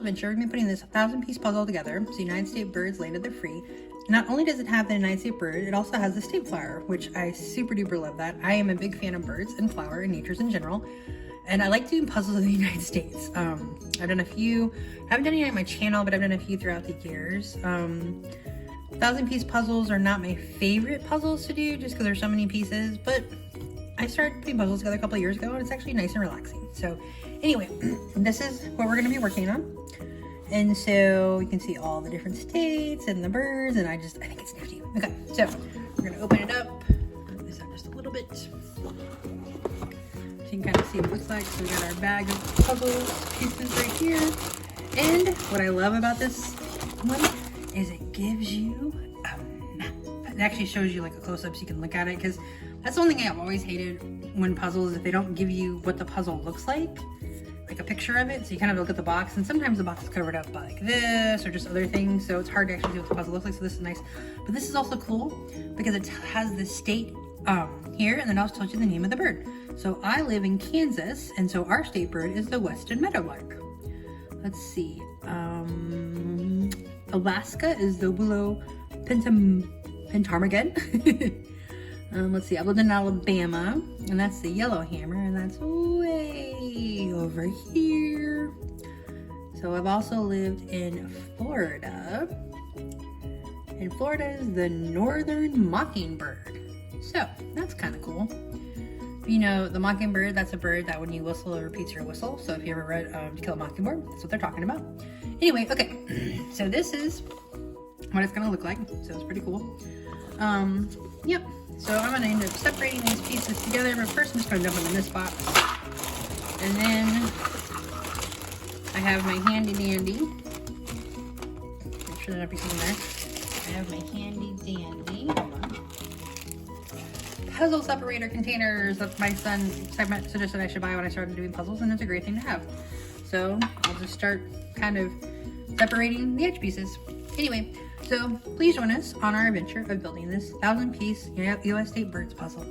Adventure, we've been putting this 1,000-piece puzzle together. So United States birds landed there free. Not only does it have the United States bird, it also has the state flower, which I super duper love that. I am a big fan of birds and flower and natures in general. And I like doing puzzles of the United States. I've done a few, I haven't done any on my channel, but I've done a few throughout the years. 1,000-piece puzzles are not my favorite puzzles to do just because there's so many pieces, but I started putting puzzles together a couple of years ago and it's actually nice and relaxing. So anyway, this is what we're gonna be working on. And so you can see all the different states and the birds, and I think it's nifty. Okay, so we're gonna open it up. Move this out just a little bit. So you can kind of see what it looks like. So we got our bag of puzzles pieces right here. And what I love about this one is it gives you a map. It actually shows you like a close-up so you can look at it, because that's the one thing I've always hated when puzzles, if they don't give you what the puzzle looks like a picture of it, so you kind of look at the box, and sometimes the box is covered up by like this or just other things, so it's hard to actually see what the puzzle looks like. So this is nice, but this is also cool because it has the state here, and then it also tells you the name of the bird. So I live in Kansas, and so our state bird is the Western Meadowlark. Let's see, Alaska is the Willow pentarmigan. Let's see, I've lived in Alabama, and that's the yellowhammer, and that's way over here. So I've also lived in Florida, and Florida is the northern mockingbird. So that's kind of cool. You know, the mockingbird, that's a bird that when you whistle, it repeats your whistle. So if you ever read To Kill a Mockingbird, that's what they're talking about. Anyway, okay, so this is what it's gonna look like. So it's pretty cool. Yep. So I'm gonna end up separating these pieces together, but first I'm just gonna dump them in this box. And then I have my handy dandy. Make sure that everything's in there. I have my handy dandy, hold on, puzzle separator containers that my son suggested I should buy when I started doing puzzles, and it's a great thing to have. So I'll just start kind of separating the edge pieces. Anyway, so please join us on our adventure of building this 1,000-piece US State Birds puzzle.